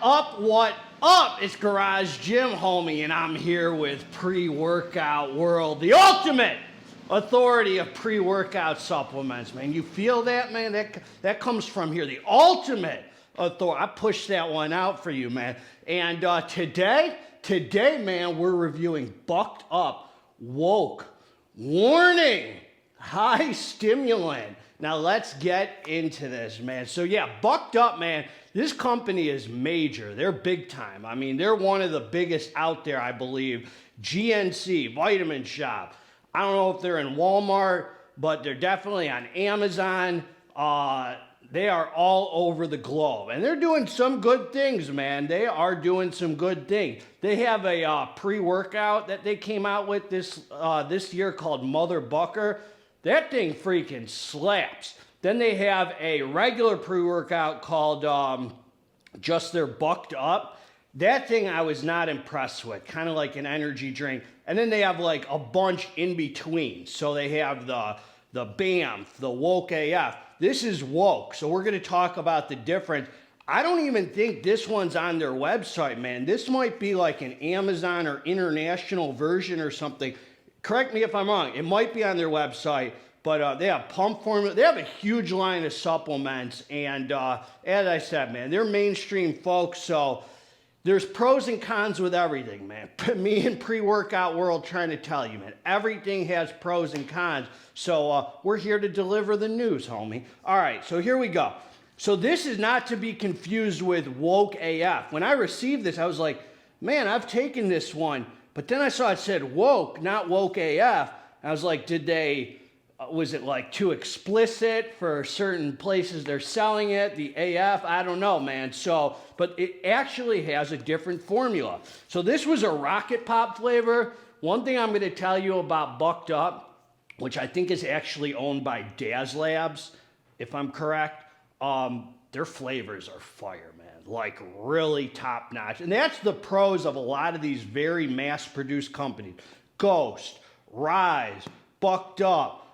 What up? It's Garage Gym, homie, and I'm here with Pre-Workout World, the ultimate authority of pre-workout supplements, man. You feel that, man? That comes from here, the ultimate authority. I pushed that one out for you, man. And today, man, we're reviewing Bucked Up Woke. Warning, high stimulant. Now let's get into this, man. So yeah, Bucked Up, man, this company is major. They're big time. I mean, they're one of the biggest out there, I believe. GNC, Vitamin Shop. I don't know if they're in Walmart, but they're definitely on Amazon. They are all over the globe, and they're doing some good things, man. They are doing some good things. They have a pre-workout that they came out with this year called Mother Bucker. That thing freaking slaps. Then they have a regular pre-workout called just their Bucked Up. That thing I was not impressed with, kind of like an energy drink. And then they have like a bunch in between. So they have the BAMF, the Woke AF. This is woke, so we're going to talk about the difference. I don't even think this one's on their website, man. This might be like an Amazon or international version or something. Correct me if I'm wrong. It might be on their website, but they have pump formula. They have a huge line of supplements, and as I said, man, they're mainstream folks, so there's pros and cons with everything, man. Me and Pre-Workout World trying to tell you, man, everything has pros and cons. So we're here to deliver the news, homie. All right, so here we go. So this is not to be confused with Woke AF. When I received this, I was like, man, I've taken this one. But then I saw it said Woke, not Woke AF. I was like, was it like too explicit for certain places they're selling it, the AF? I don't know, man. So, but it actually has a different formula. So this was a Rocket Pop flavor. One thing I'm going to tell you about Bucked Up, which I think is actually owned by Daz Labs, if I'm correct, their flavors are fire, man. Like really top notch. And that's the pros of a lot of these very mass-produced companies. Ghost, Rise, Bucked Up,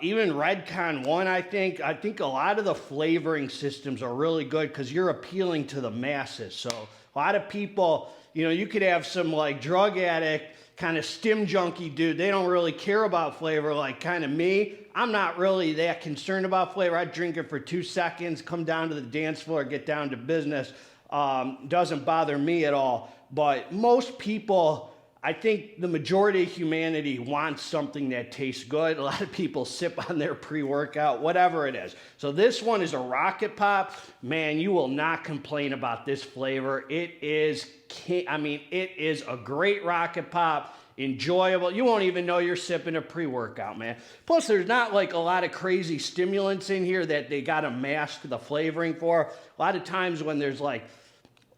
even Redcon 1, I think a lot of the flavoring systems are really good because you're appealing to the masses. So a lot of people, you could have some like drug addict, kind of stim junkie dude. They don't really care about flavor like kind of me. I'm not really that concerned about flavor. I drink it for 2 seconds, come down to the dance floor, get down to business. Doesn't bother me at all. But most people, I think the majority of humanity wants something that tastes good. A lot of people sip on their pre-workout, whatever it is. So this one is a Rocket Pop. Man, you will not complain about this flavor. It is a great Rocket Pop, enjoyable. You won't even know you're sipping a pre-workout, man. Plus, there's not like a lot of crazy stimulants in here that they got to mask the flavoring for. A lot of times when there's like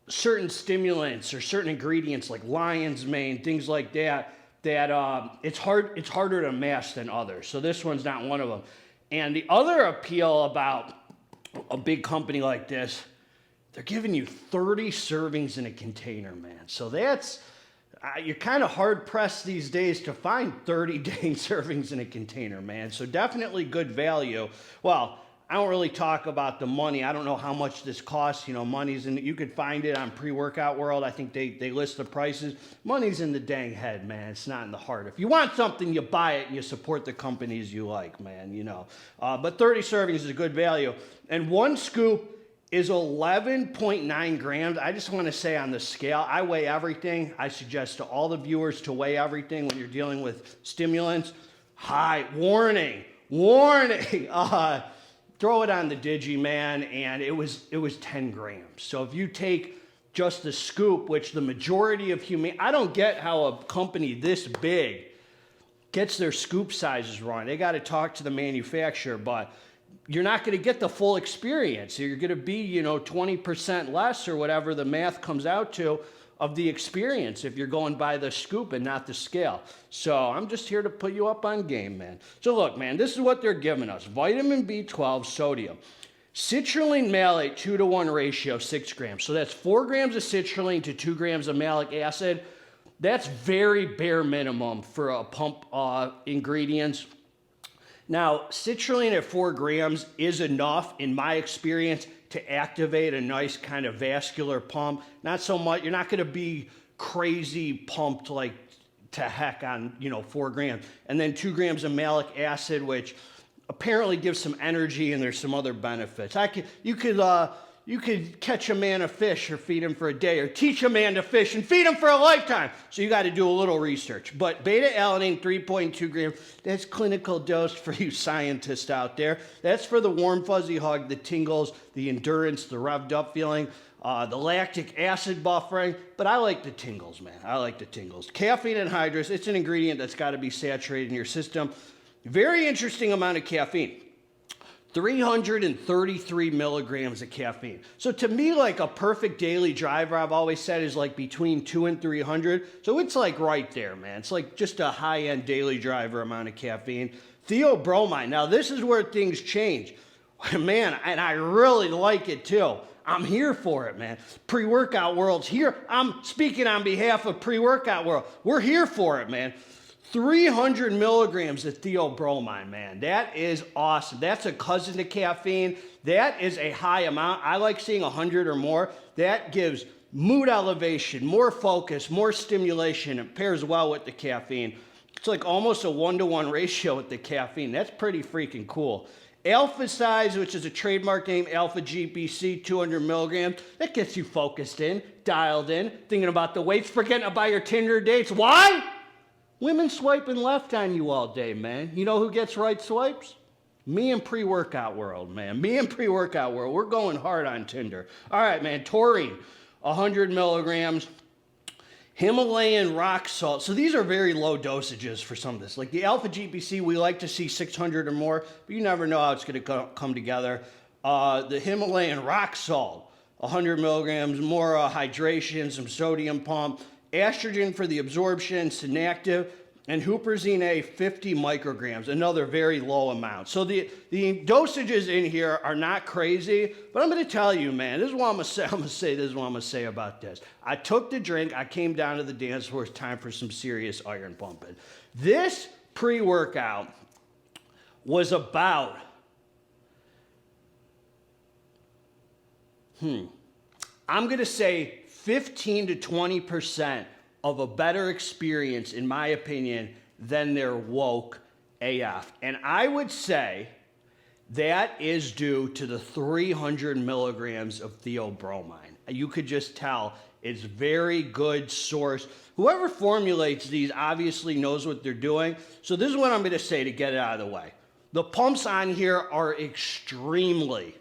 certain stimulants or certain ingredients like lion's mane, things like that it's harder to mask than others. So this one's not one of them. And the other appeal about a big company like this, they're giving you 30 servings in a container, man. So that's, you're kind of hard-pressed these days to find 30 dang servings in a container, man. So definitely good value. Well, I don't really talk about the money. I don't know how much this costs. Money's in. You could find it on Pre-Workout World. I think they list the prices. Money's in the dang head, man. It's not in the heart. If you want something, you buy it and you support the companies you like, man. But 30 servings is a good value. And one scoop is 11.9 grams. I just want to say on the scale, I weigh everything. I suggest to all the viewers to weigh everything when you're dealing with stimulants. Warning. Throw it on the Digi, man, and it was 10 grams. So if you take just the scoop, which the majority of I don't get how a company this big gets their scoop sizes wrong. They got to talk to the manufacturer, but you're not going to get the full experience. You're going to be, 20% less or whatever the math comes out to of the experience if you're going by the scoop and not the scale. So I'm just here to put you up on game, man. So look, man, this is what they're giving us. Vitamin B12, sodium. Citrulline malate, 2-to-1 ratio, 6 grams. So that's 4 grams of citrulline to 2 grams of malic acid. That's very bare minimum for a pump ingredients. Now, citrulline at 4 grams is enough, in my experience, to activate a nice kind of vascular pump. Not so much, you're not going to be crazy pumped like to heck on, 4 grams. And then 2 grams of malic acid, which apparently gives some energy, and there's some other benefits. You could catch a man a fish or feed him for a day, or teach a man to fish and feed him for a lifetime. So you got to do a little research. But beta-alanine, 3.2 grams, that's clinical dose for you scientists out there. That's for the warm, fuzzy hug, the tingles, the endurance, the revved up feeling, the lactic acid buffering. But I like the tingles, man. I like the tingles. Caffeine anhydrous, it's an ingredient that's got to be saturated in your system. Very interesting amount of caffeine. 333 milligrams of caffeine. So to me, like a perfect daily driver, I've always said, is like between 200 and 300. So it's like right there, man. It's like just a high-end daily driver amount of caffeine. Theobromine. Now this is where things change. Man, and I really like it too. I'm here for it, man. Pre-workout world's here. I'm speaking on behalf of pre-workout world. We're here for it, man. 300 milligrams of theobromine, man. That is awesome. That's a cousin to caffeine. That is a high amount. I like seeing 100 or more. That gives mood elevation, more focus, more stimulation. It pairs well with the caffeine. It's like almost a 1-to-1 ratio with the caffeine. That's pretty freaking cool. Alpha size, which is a trademark name, alpha GPC, 200 milligrams. That gets you focused in, dialed in, thinking about the weights, forgetting about your Tinder dates. Why? Women swiping left on you all day, man. You know who gets right swipes? Me and pre-workout world, man. Me and pre-workout world. We're going hard on Tinder. All right, man. Taurine, 100 milligrams. Himalayan rock salt. So these are very low dosages for some of this. Like the alpha GPC, we like to see 600 or more, but you never know how it's going to come together. The Himalayan rock salt, 100 milligrams, more hydration, some sodium pump. Estrogen for the absorption, synactive, and huperzine A, 50 micrograms, another very low amount. So the dosages in here are not crazy, but I'm going to tell you, man, this is what I'm going to say. I'm going to say this is what I'm going to say about this. I took the drink. I came down to the dance floor. It's time for some serious iron pumping. This pre-workout was about, I'm going to say 15 to 20% of a better experience, in my opinion, than their woke AF. And I would say that is due to the 300 milligrams of theobromine. You could just tell it's very good source. Whoever formulates these obviously knows what they're doing. So this is what I'm going to say to get it out of the way. The pumps on here are extremely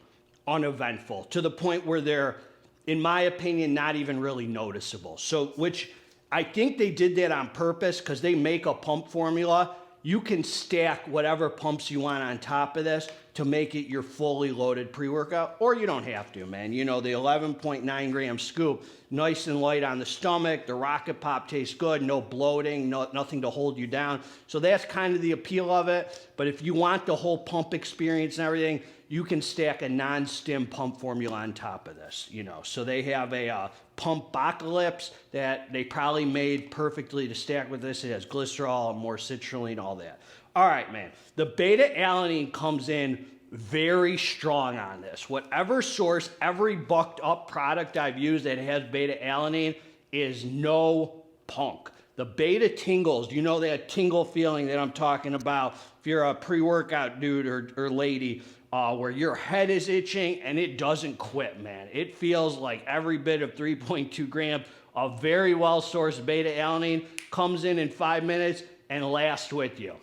uneventful, to the point where they're, in my opinion, not even really noticeable. So, which I think they did that on purpose, because they make a pump formula. You can stack whatever pumps you want on top of this to make it your fully loaded pre-workout, or you don't have to, man. You know, the 11.9 gram scoop, nice and light on the stomach. The Rocket Pop tastes good, no bloating, nothing to hold you down. So that's kind of the appeal of it. But if you want the whole pump experience and everything, you can stack a non-stim pump formula on top of this, So they have a pump Bocalypse that they probably made perfectly to stack with this. It has glycerol, more citrulline, all that. All right, man. The beta-alanine comes in very strong on this. Whatever source, every bucked up product I've used that has beta-alanine is no punk. The beta tingles, that tingle feeling that I'm talking about if you're a pre-workout dude or lady, where your head is itching and it doesn't quit, man. It feels like every bit of 3.2 grams of very well-sourced beta-alanine comes in 5 minutes and lasts with you.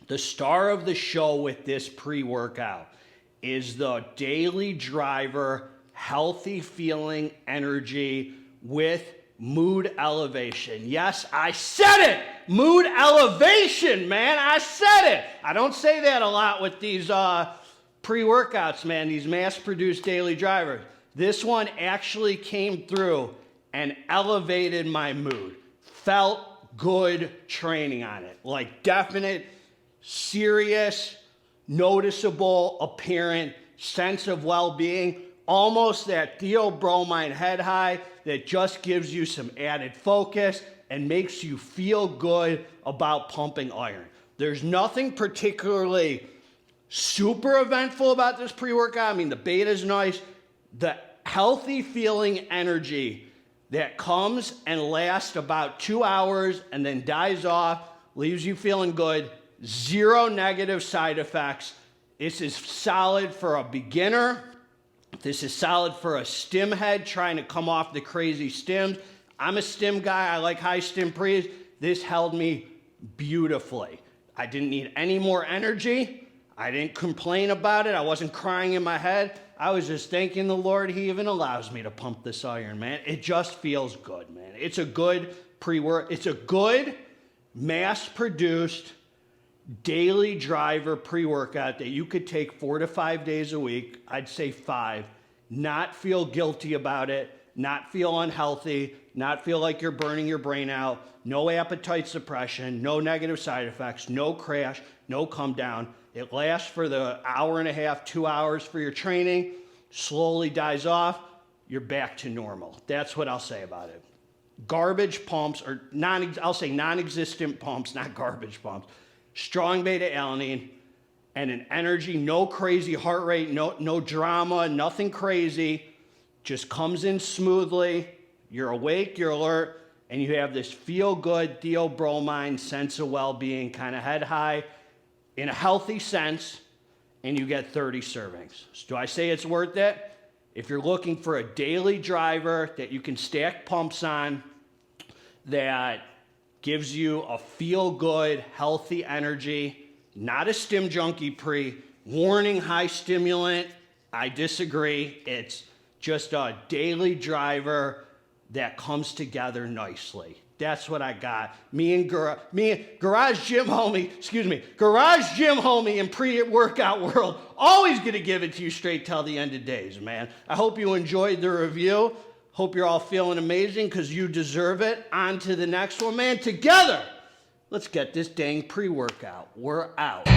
The star of the show with this pre-workout is the daily driver, healthy feeling energy with mood elevation. Yes, I said it! Mood elevation, man. I said it. I don't say that a lot with these pre-workouts, man, these mass-produced daily drivers. This one actually came through and elevated my mood. Felt good training on it. Like definite, serious, noticeable, apparent sense of well-being. Almost that theobromine head high that just gives you some added focus and makes you feel good about pumping iron. There's nothing particularly super eventful about this pre-workout. I mean, the beta's nice. The healthy feeling energy that comes and lasts about 2 hours and then dies off, leaves you feeling good, zero negative side effects. This is solid for a beginner. This is solid for a stim head trying to come off the crazy stims. I'm a stim guy. I like high stim pre's. This held me beautifully. I didn't need any more energy. I didn't complain about it. I wasn't crying in my head. I was just thanking the Lord he even allows me to pump this iron, man. It just feels good, man. It's a good pre-work. It's a good mass-produced daily driver pre-workout that you could take 4 to 5 days a week. I'd say 5. Not feel guilty about it. Not feel unhealthy. Not feel like you're burning your brain out. No appetite suppression. No negative side effects. No crash. No come down. It lasts for the hour and a half, 2 hours for your training, slowly dies off, you're back to normal. That's what I'll say about it. Garbage pumps, or I'll say non-existent pumps, not garbage pumps. Strong beta-alanine and an energy, no crazy heart rate, no drama, nothing crazy. Just comes in smoothly. You're awake, you're alert, and you have this feel-good, theobromine sense of well-being, kind of head high, in a healthy sense, and you get 30 servings. So do I say it's worth it? If you're looking for a daily driver that you can stack pumps on, that gives you a feel-good, healthy energy, not a stim junkie pre, warning high stimulant, I disagree. It's just a daily driver that comes together nicely. That's what I got. Me and Garage Gym Homie in pre-workout world, always gonna give it to you straight till the end of days, man. I hope you enjoyed the review. Hope you're all feeling amazing because you deserve it. On to the next one, man. Together, let's get this dang pre-workout. We're out.